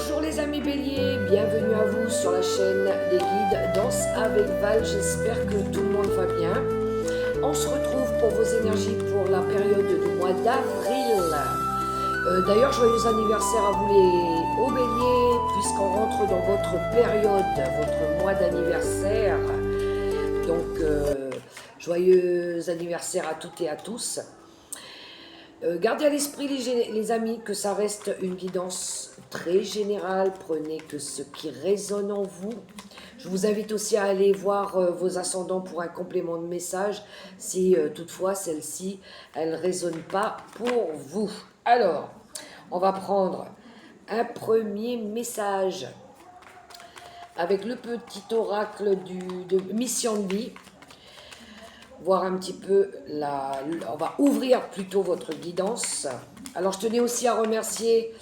Bonjour les amis béliers, bienvenue à vous sur la chaîne des guides Danse avec Val, j'espère que tout le monde va bien. On se retrouve pour vos énergies pour la période du mois d'avril. D'ailleurs, joyeux anniversaire à vous les hauts béliers, puisqu'on rentre dans votre période, votre mois d'anniversaire. Donc, joyeux anniversaire à toutes et à tous. Gardez à l'esprit les amis que ça reste une guidance très générale, prenez que ce qui résonne en vous. Je vous invite aussi à aller voir vos ascendants pour un complément de message si toutefois celle-ci elle ne résonne pas pour vous. Alors, on va prendre un premier message avec le petit oracle de mission de vie. Voir un petit peu on va ouvrir plutôt votre guidance. Alors je tenais aussi à remercier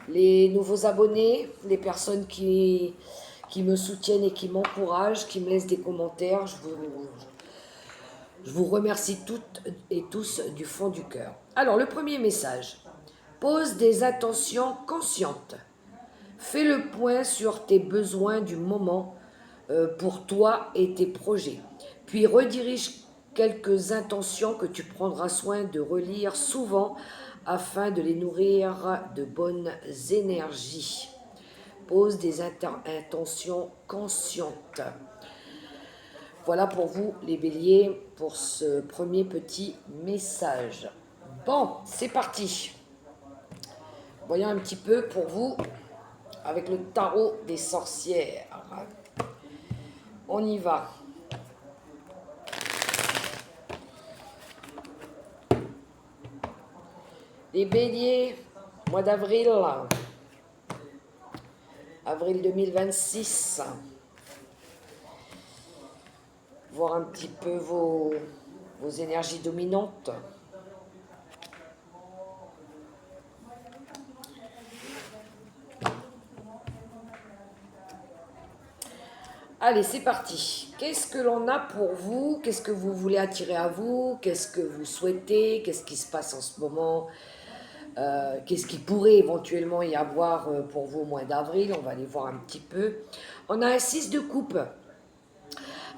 les nouveaux abonnés, les personnes qui me soutiennent et qui m'encouragent, qui me laissent des commentaires. Je vous remercie toutes et tous du fond du cœur. Alors le premier message, pose des attentions conscientes. Fais le point sur tes besoins du moment pour toi et tes projets. Puis redirige quelques intentions que tu prendras soin de relire souvent afin de les nourrir de bonnes énergies. Pose des intentions conscientes. Voilà pour vous les béliers pour ce premier petit message. Bon, c'est parti. Voyons un petit peu pour vous avec le tarot des sorcières. On y va. Les béliers, mois d'avril, avril 2026. Voir un petit peu vos énergies dominantes. Allez, c'est parti. Qu'est-ce que l'on a pour vous? Qu'est-ce que vous voulez attirer à vous? Qu'est-ce que vous souhaitez? Qu'est-ce qui se passe en ce moment? Qu'est-ce qui pourrait éventuellement y avoir pour vous au mois d'avril? On va aller voir un petit peu. On a un 6 de coupe.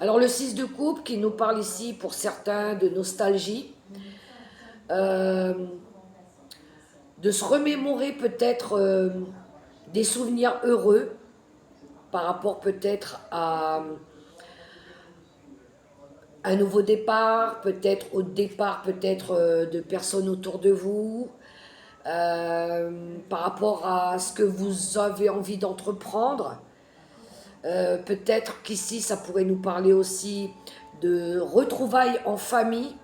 Alors le 6 de coupe qui nous parle ici pour certains de nostalgie. De se remémorer peut-être des souvenirs heureux par rapport peut-être à un nouveau départ, peut-être au départ peut-être de personnes autour de vous, par rapport à ce que vous avez envie d'entreprendre. Peut-être qu'ici ça pourrait nous parler aussi de retrouvailles en famille,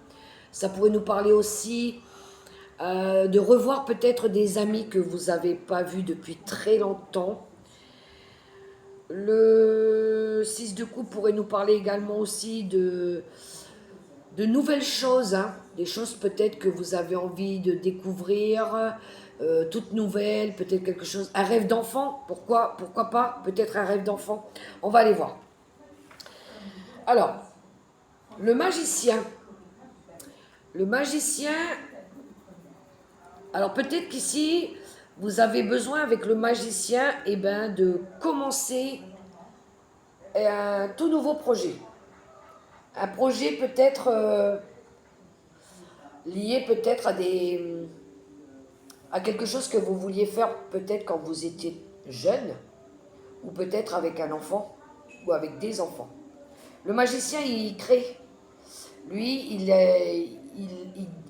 ça pourrait nous parler aussi de revoir peut-être des amis que vous n'avez pas vus depuis très longtemps. Le 6 de coupe pourrait nous parler également aussi de nouvelles choses, hein, des choses peut-être que vous avez envie de découvrir, toutes nouvelles, peut-être quelque chose, un rêve d'enfant, pourquoi pas, peut-être un rêve d'enfant. On va aller voir. Alors, le magicien, alors peut-être qu'ici, vous avez besoin avec le magicien de commencer un tout nouveau projet. Un projet peut-être lié peut-être à quelque chose que vous vouliez faire peut-être quand vous étiez jeune, ou peut-être avec un enfant, ou avec des enfants. Le magicien, il crée. Lui,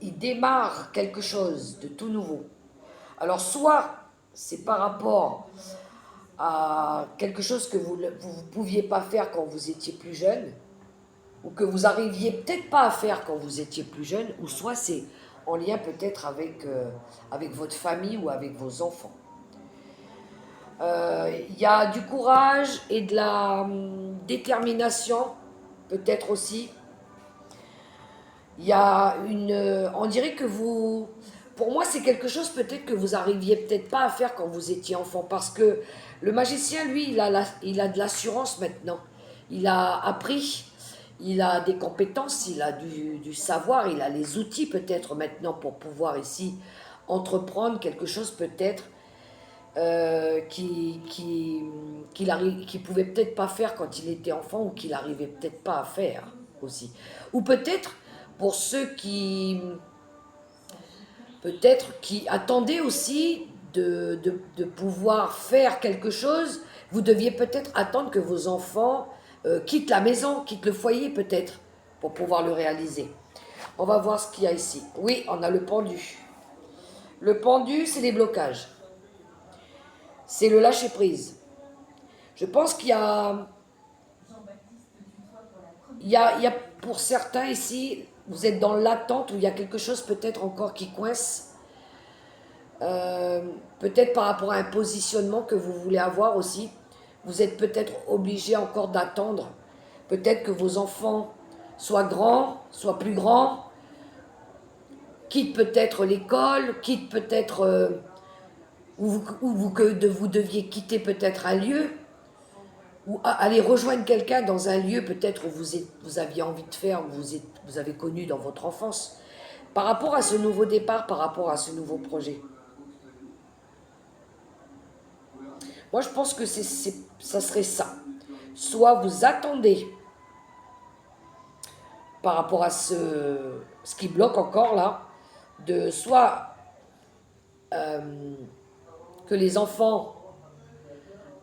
il démarre quelque chose de tout nouveau. Alors, soit c'est par rapport à quelque chose que vous ne pouviez pas faire quand vous étiez plus jeune, ou que vous arriviez peut-être pas à faire quand vous étiez plus jeune, ou soit c'est en lien peut-être avec votre famille ou avec vos enfants. Il y a du courage et de la détermination, peut-être aussi. Il y a on dirait que pour moi c'est quelque chose peut-être que vous arriviez peut-être pas à faire quand vous étiez enfant, parce que le magicien, lui, il a de l'assurance maintenant. Il a appris, il a des compétences, il a du savoir, il a les outils peut-être maintenant pour pouvoir ici entreprendre quelque chose peut-être qu'il pouvait peut-être pas faire quand il était enfant ou qu'il arrivait peut-être pas à faire aussi. Ou peut-être pour ceux qui peut-être qui attendaient aussi de pouvoir faire quelque chose, vous deviez peut-être attendre que vos enfants quittent la maison, quittent le foyer peut-être, pour pouvoir le réaliser. On va voir ce qu'il y a ici. Oui, on a le pendu. Le pendu, c'est les blocages. C'est le lâcher-prise. Je pense qu'il y a, il y a pour certains ici, vous êtes dans l'attente où il y a quelque chose peut-être encore qui coince. Peut-être par rapport à un positionnement que vous voulez avoir aussi. Vous êtes peut-être obligé encore d'attendre. Peut-être que vos enfants soient grands, soient plus grands, quittent peut-être l'école, quittent peut-être que vous deviez quitter peut-être un lieu, ou aller rejoindre quelqu'un dans un lieu peut-être où vous aviez envie de faire, où vous avez connu dans votre enfance. Par rapport à ce nouveau départ, par rapport à ce nouveau projet. Moi, je pense que ça serait ça. Soit vous attendez par rapport à ce qui bloque encore là, de soit que les enfants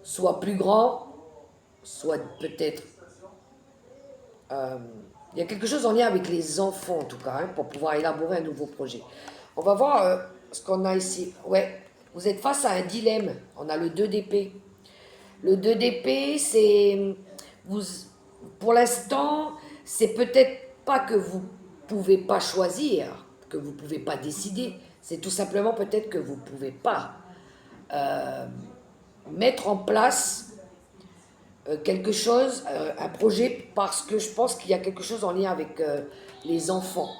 soient plus grands, soit peut-être... il y a quelque chose en lien avec les enfants en tout cas, hein, pour pouvoir élaborer un nouveau projet. On va voir ce qu'on a ici. Ouais, vous êtes face à un dilemme. On a le 2 d'épée. Le 2 d'épée, c'est... Pour l'instant, c'est peut-être pas que vous pouvez pas choisir, que vous pouvez pas décider. C'est tout simplement peut-être que vous pouvez pas mettre en place quelque chose, un projet, parce que je pense qu'il y a quelque chose en lien avec les enfants.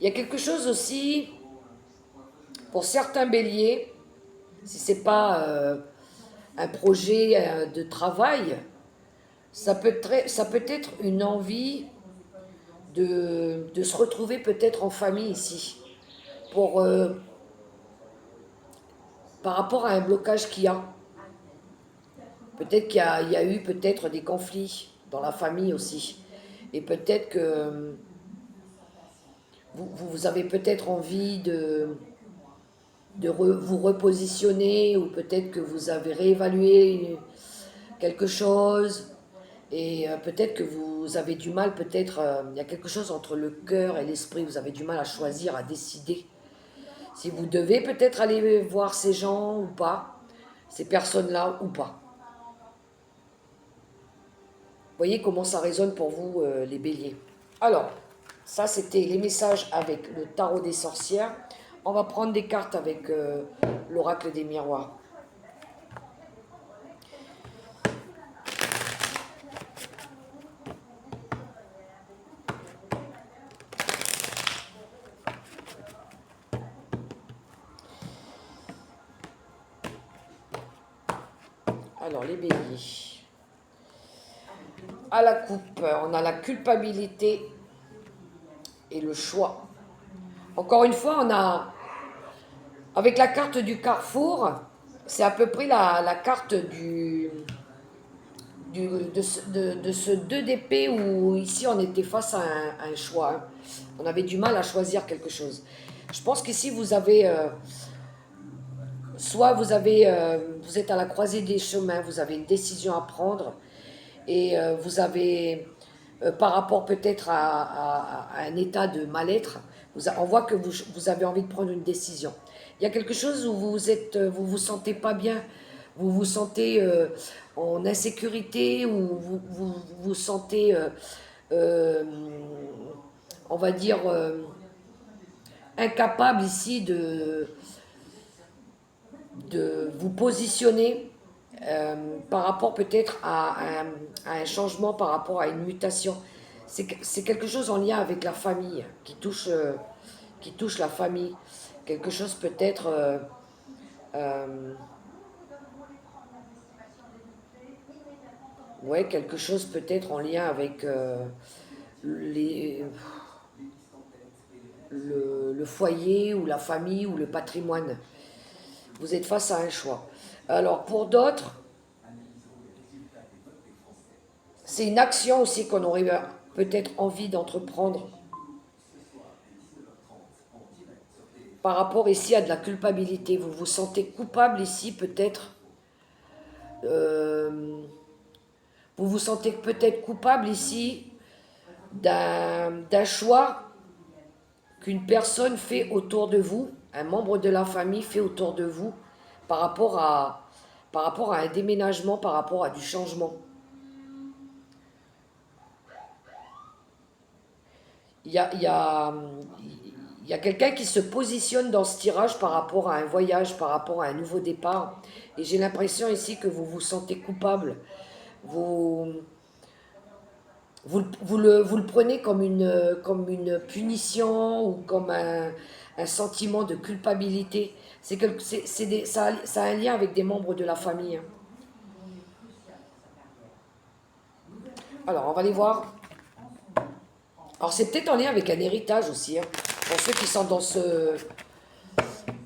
Il y a quelque chose aussi, pour certains béliers, si ce n'est pas un projet de travail, ça peut être une envie de se retrouver peut-être en famille ici, par rapport à un blocage qu'il y a. Peut-être qu'il y a eu peut-être des conflits dans la famille aussi. Et peut-être que vous avez peut-être envie vous repositionner, ou peut-être que vous avez réévalué quelque chose, et peut-être que vous avez du mal, peut-être il y a quelque chose entre le cœur et l'esprit, vous avez du mal à choisir, à décider si vous devez peut-être aller voir ces gens ou pas, ces personnes-là ou pas. Vous voyez comment ça résonne pour vous, les béliers. Alors, ça c'était les messages avec le tarot des sorcières. On va prendre des cartes avec l'oracle des miroirs. Alors, les béliers. À la coupe, on a la culpabilité et le choix. Encore une fois, on a, avec la carte du carrefour, c'est à peu près la carte de ce 2 d'épée, où ici on était face à un choix. Hein. On avait du mal à choisir quelque chose. Je pense qu'ici vous avez... soit vous êtes à la croisée des chemins, vous avez une décision à prendre, et vous avez, par rapport peut-être à un état de mal-être, on voit que vous avez envie de prendre une décision. Il y a quelque chose où vous sentez pas bien, vous vous sentez en insécurité, ou vous sentez, on va dire, incapable ici de vous positionner par rapport peut-être à un changement, par rapport à une mutation. C'est quelque chose en lien avec la famille, qui touche la famille. Quelque chose peut-être... ouais, quelque chose peut-être en lien avec le foyer ou la famille ou le patrimoine. Vous êtes face à un choix. Alors pour d'autres, c'est une action aussi qu'on aurait peut-être envie d'entreprendre par rapport ici à de la culpabilité. Vous vous sentez coupable ici peut-être. Vous vous sentez peut-être coupable ici d'un choix qu'une personne fait autour de vous, un membre de la famille fait autour de vous par rapport à un déménagement, par rapport à du changement. Il y a quelqu'un qui se positionne dans ce tirage par rapport à un voyage, par rapport à un nouveau départ. Et j'ai l'impression ici que vous vous sentez coupable. Vous le prenez comme une punition ou comme un sentiment de culpabilité. Ça a un lien avec des membres de la famille. Hein. Alors, on va aller voir. Alors, c'est peut-être en lien avec un héritage aussi. Hein, pour ceux qui sont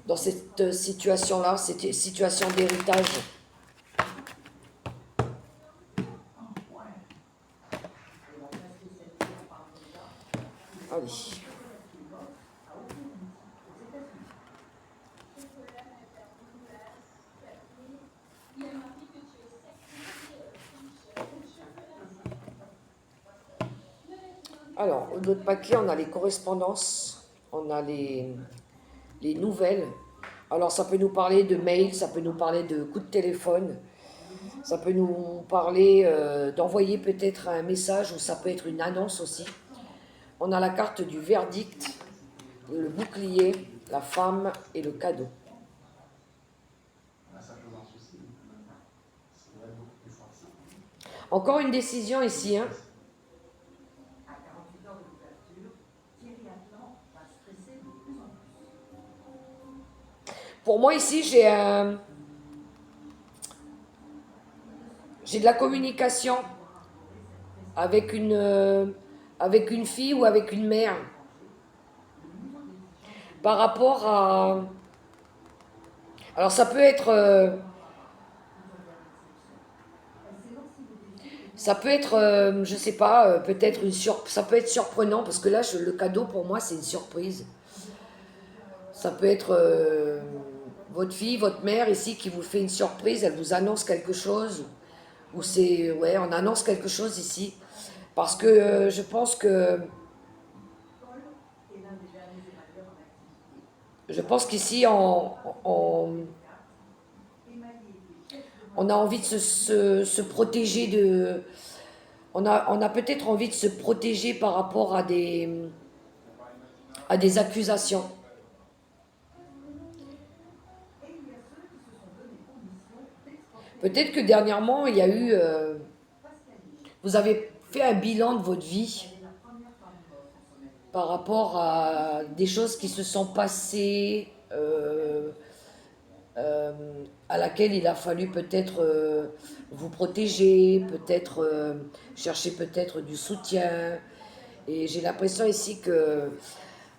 dans cette situation-là, cette situation d'héritage. Allez. Alors, notre paquet, on a les correspondances, on a les nouvelles. Alors, ça peut nous parler de mails, ça peut nous parler de coups de téléphone, ça peut nous parler d'envoyer peut-être un message ou ça peut être une annonce aussi. On a la carte du verdict, le bouclier, la femme et le cadeau. Encore une décision ici. Hein. Pour moi ici, j'ai de la communication avec une fille ou avec une mère par rapport à... Alors ça peut être... je sais pas, peut-être ça peut être surprenant parce que là, le cadeau pour moi, c'est une surprise. Ça peut être votre fille, votre mère ici qui vous fait une surprise, elle vous annonce quelque chose, ou on annonce quelque chose ici, parce que je pense qu'ici on a envie de se protéger de... On a peut-être envie de se protéger par rapport à des accusations. Peut-être que dernièrement, il y a eu... vous avez fait un bilan de votre vie par rapport à des choses qui se sont passées, à laquelle il a fallu peut-être vous protéger, peut-être chercher peut-être du soutien. Et j'ai l'impression ici que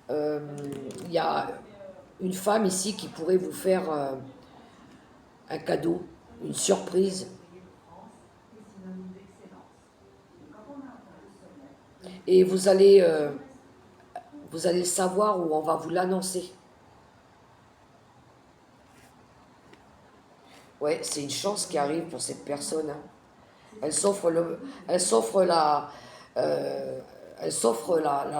il y a une femme ici qui pourrait vous faire un cadeau, une surprise. Et vous allez savoir où on va vous l'annoncer. Ouais, c'est une chance qui arrive pour cette personne. Hein. Elle s'offre la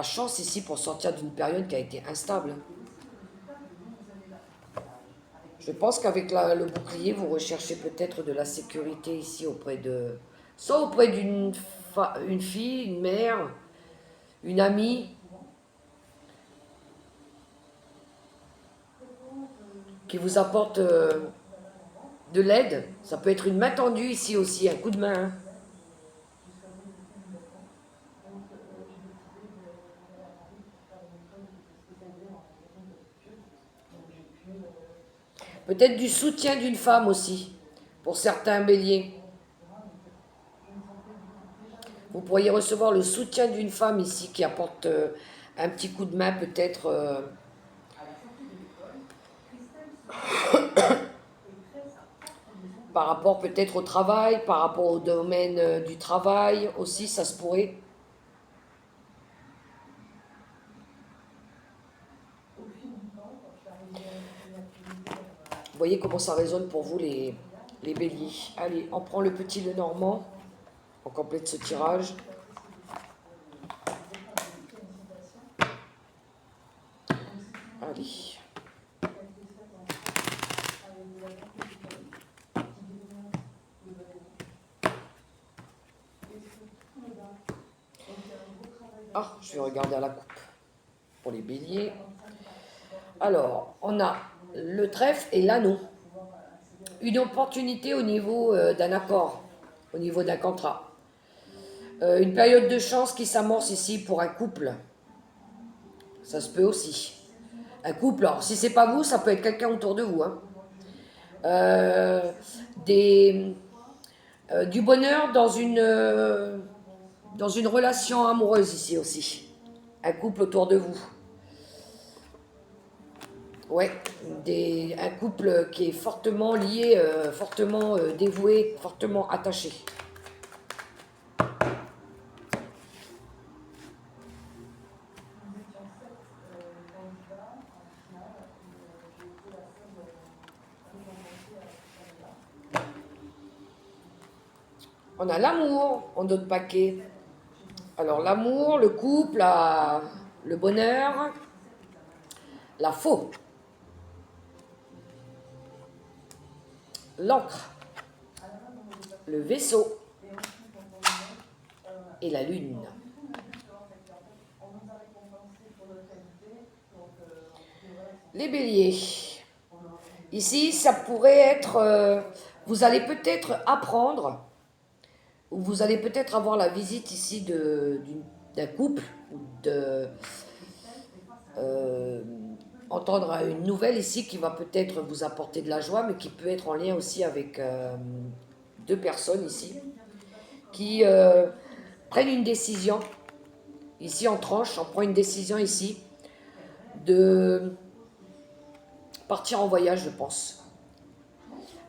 chance ici pour sortir d'une période qui a été instable. Je pense qu'avec le bouclier, vous recherchez peut-être de la sécurité ici soit auprès d'une fille, une mère, une amie, qui vous apporte de l'aide. Ça peut être une main tendue ici aussi, un coup de main. Hein. Peut-être du soutien d'une femme aussi, pour certains béliers. Vous pourriez recevoir le soutien d'une femme ici qui apporte un petit coup de main peut-être par rapport peut-être au travail, par rapport au domaine du travail aussi, ça se pourrait. Vous voyez comment ça résonne pour vous les béliers. Allez, on prend le petit Lenormand, on complète ce tirage. Allez. Ah, je vais regarder à la coupe pour les béliers. Alors, on a le trèfle et l'anneau. Une opportunité au niveau d'un accord, au niveau d'un contrat. Une période de chance qui s'amorce ici pour un couple. Ça se peut aussi. Un couple, alors si c'est pas vous, ça peut être quelqu'un autour de vous. Hein. Du bonheur dans une relation amoureuse ici aussi. Un couple autour de vous. Ouais, un couple qui est fortement lié, fortement dévoué, fortement attaché. On a l'amour en d'autres paquets. Alors l'amour, le couple, le bonheur, la faux, l'encre, le vaisseau et la lune. Les béliers. Ici, ça pourrait être... vous allez peut-être apprendre, ou vous allez peut-être avoir la visite ici d'un couple, ou entendre une nouvelle ici qui va peut-être vous apporter de la joie, mais qui peut être en lien aussi avec deux personnes ici, qui prennent une décision, ici en tranche, on prend une décision ici, de partir en voyage, je pense.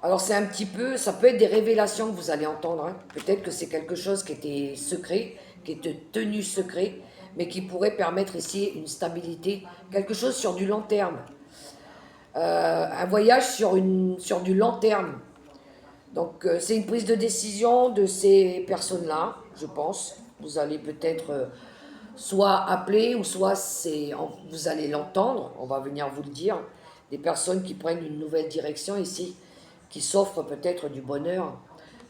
Alors c'est un petit peu, ça peut être des révélations que vous allez entendre, hein. Peut-être que c'est quelque chose qui était secret, qui était tenu secret, mais qui pourrait permettre ici une stabilité, quelque chose sur du long terme. Un voyage sur du long terme. Donc c'est une prise de décision de ces personnes-là, je pense. Vous allez peut-être soit appeler ou soit vous allez l'entendre, on va venir vous le dire, des personnes qui prennent une nouvelle direction ici, qui s'offrent peut-être du bonheur,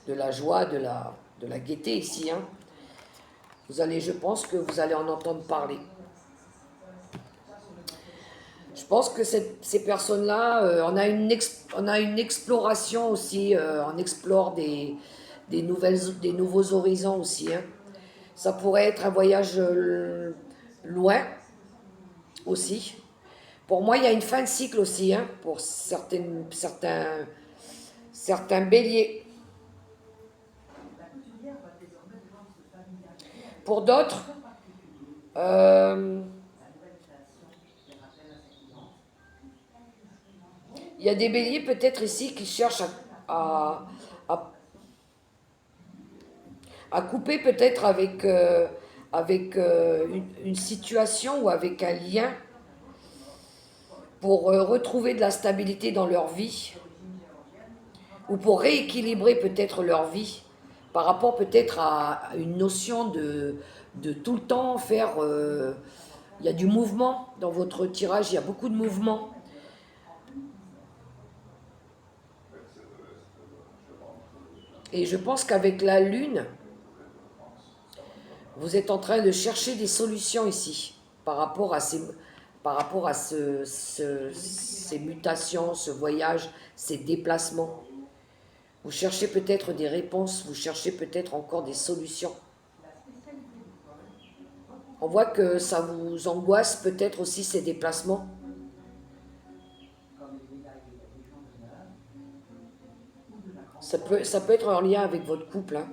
de la joie, de la gaieté ici. Hein. Je pense que vous allez en entendre parler. Je pense que ces personnes-là, on a une exploration aussi, on explore des nouveaux horizons aussi. Hein. Ça pourrait être un voyage loin aussi. Pour moi, il y a une fin de cycle aussi, hein, pour certains béliers. Pour d'autres, il y a des béliers peut-être ici qui cherchent à couper peut-être avec une situation ou avec un lien pour retrouver de la stabilité dans leur vie ou pour rééquilibrer peut-être leur vie par rapport peut-être à une notion de tout le temps faire... il y a du mouvement dans votre tirage, il y a beaucoup de mouvement. Et je pense qu'avec la lune, vous êtes en train de chercher des solutions ici par rapport à ces mutations, ce voyage, ces déplacements. Vous cherchez peut-être des réponses, vous cherchez peut-être encore des solutions. On voit que ça vous angoisse peut-être aussi ces déplacements. Ça peut être en lien avec votre couple. Hein.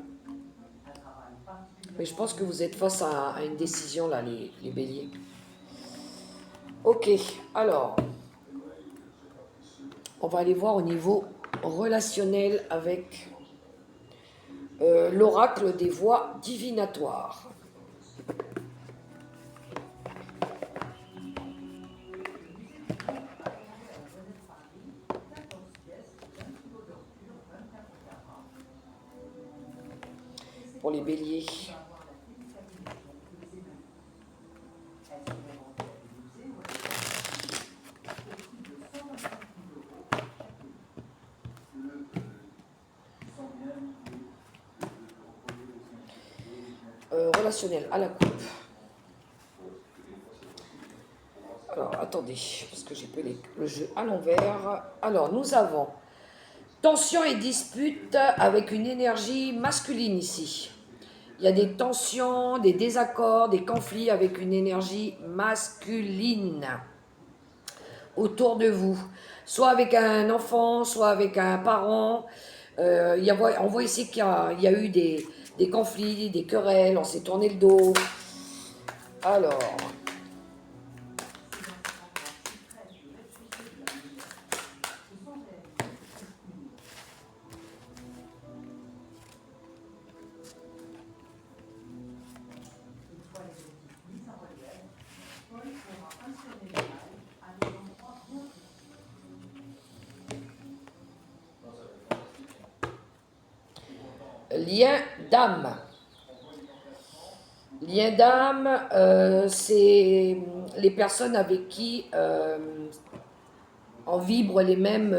Mais je pense que vous êtes face à une décision, là, les béliers. Ok, alors, on va aller voir au niveau relationnel avec l'oracle des voies divinatoires. Pour les béliers. Relationnel à la coupe. Alors, attendez, parce que j'ai pris le jeu à l'envers. Alors, nous avons tension et dispute avec une énergie masculine ici. Il y a des tensions, des désaccords, des conflits avec une énergie masculine autour de vous. Soit avec un enfant, soit avec un parent. On voit ici qu'il y a eu des conflits, des querelles, on s'est tourné le dos. Alors... Lien d'âme. Lien d'âme, c'est les personnes avec qui on vibre les mêmes,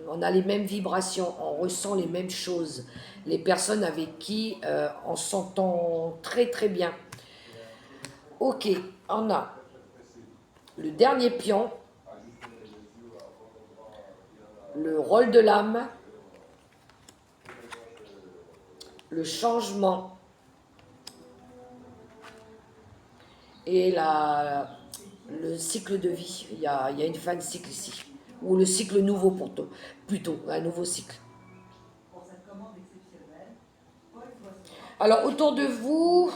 on a les mêmes vibrations, on ressent les mêmes choses. Les personnes avec qui on s'entend très très bien. Ok, on a le dernier pion, le rôle de l'âme, le changement et le cycle de vie. Il y a une fin de cycle ici, ou le cycle nouveau plutôt, un nouveau cycle. Alors autour de vous,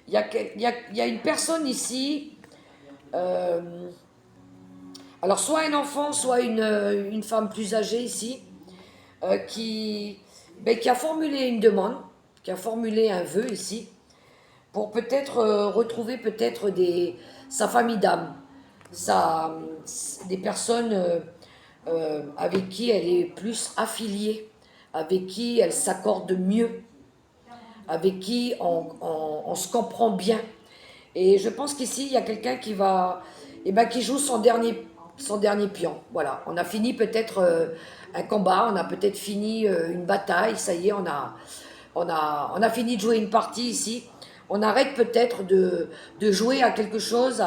il y a une personne ici, alors soit un enfant, soit une femme plus âgée ici, qui a formulé une demande, qui a formulé un vœu ici, pour peut-être retrouver peut-être sa famille d'âme, des personnes avec qui elle est plus affiliée, avec qui elle s'accorde mieux, avec qui on se comprend bien. Et je pense qu'ici, il y a quelqu'un qui joue son dernier pion. Voilà, on a fini peut-être un combat, on a peut-être fini une bataille, ça y est, on a fini de jouer une partie ici. On arrête peut-être de jouer à quelque chose,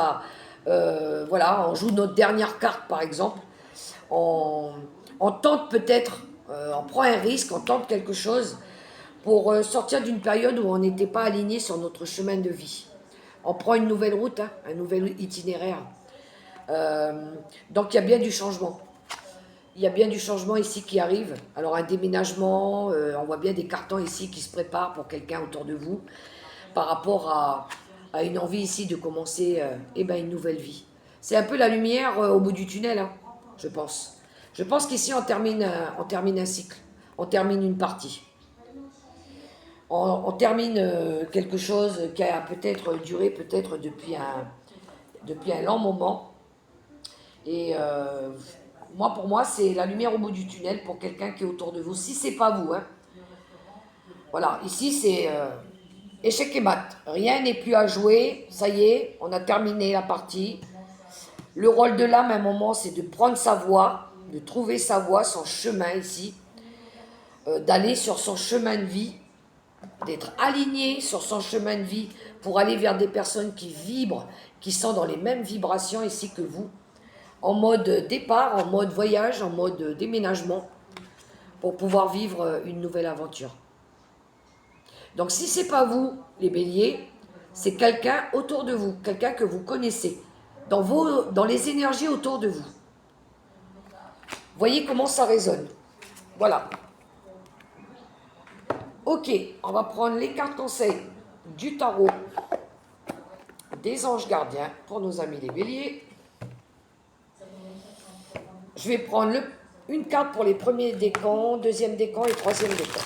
voilà, on joue notre dernière carte par exemple. On tente peut-être, on prend un risque, on tente quelque chose pour sortir d'une période où on n'était pas aligné sur notre chemin de vie. On prend une nouvelle route, hein, un nouvel itinéraire. Donc il y a bien du changement. Il y a bien du changement ici qui arrive. Alors un déménagement, on voit bien des cartons ici qui se préparent pour quelqu'un autour de vous par rapport à une envie ici de commencer une nouvelle vie. C'est un peu la lumière au bout du tunnel, hein, je pense. Je pense qu'ici on termine un cycle, on termine une partie. On termine quelque chose qui a peut-être duré depuis un long moment. Et pour moi, c'est la lumière au bout du tunnel pour quelqu'un qui est autour de vous. Si c'est pas vous, hein. Voilà, ici c'est échec et mat. Rien n'est plus à jouer. Ça y est, on a terminé la partie. Le rôle de l'âme, à un moment, c'est de prendre sa voie, de trouver sa voie, son chemin ici, d'aller sur son chemin de vie, d'être aligné sur son chemin de vie pour aller vers des personnes qui vibrent, qui sont dans les mêmes vibrations ici que vous, en mode départ, en mode voyage, en mode déménagement, pour pouvoir vivre une nouvelle aventure. Donc si c'est pas vous, les béliers, c'est quelqu'un autour de vous, quelqu'un que vous connaissez, dans les énergies autour de vous. Voyez comment ça résonne. Voilà. Ok, on va prendre les cartes conseils du tarot des anges gardiens pour nos amis les béliers. Je vais prendre une carte pour les premiers décans, deuxième décan et troisième décan.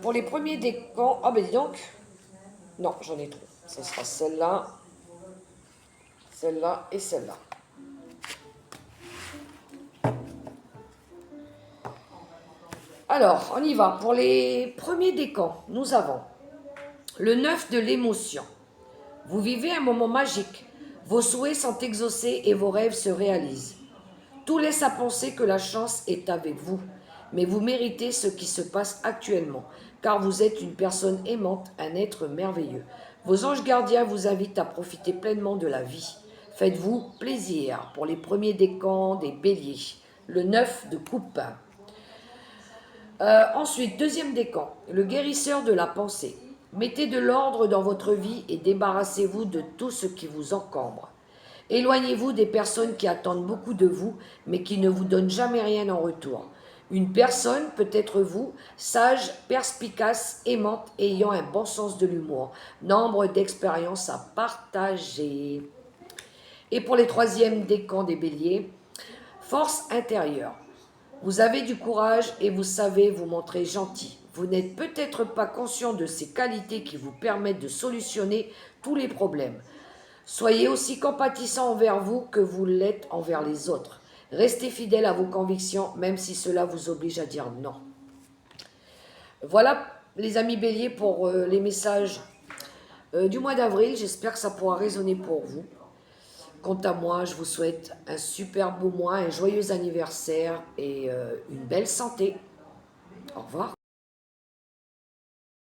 Pour les premiers décans, ah ben dis donc, non, j'en ai trop. Ce sera celle-là, celle-là et celle-là. Alors, on y va. Pour les premiers décans, nous avons le 9 de l'émotion. Vous vivez un moment magique. Vos souhaits sont exaucés et vos rêves se réalisent. Tout laisse à penser que la chance est avec vous. Mais vous méritez ce qui se passe actuellement, car vous êtes une personne aimante, un être merveilleux. Vos anges gardiens vous invitent à profiter pleinement de la vie. Faites-vous plaisir pour les premiers décans des béliers. Le 9 de coupe. Ensuite, deuxième décan, le guérisseur de la pensée. Mettez de l'ordre dans votre vie et débarrassez-vous de tout ce qui vous encombre. Éloignez-vous des personnes qui attendent beaucoup de vous, mais qui ne vous donnent jamais rien en retour. Une personne peut être vous, sage, perspicace, aimante, ayant un bon sens de l'humour. Nombre d'expériences à partager. Et pour les troisièmes décans des béliers, force intérieure. Vous avez du courage et vous savez vous montrer gentil. Vous n'êtes peut-être pas conscient de ces qualités qui vous permettent de solutionner tous les problèmes. Soyez aussi compatissant envers vous que vous l'êtes envers les autres. Restez fidèle à vos convictions, même si cela vous oblige à dire non. Voilà, les amis béliers, pour les messages du mois d'avril. J'espère que ça pourra résonner pour vous. Quant à moi, je vous souhaite un super beau mois, un joyeux anniversaire et une belle santé. Au revoir.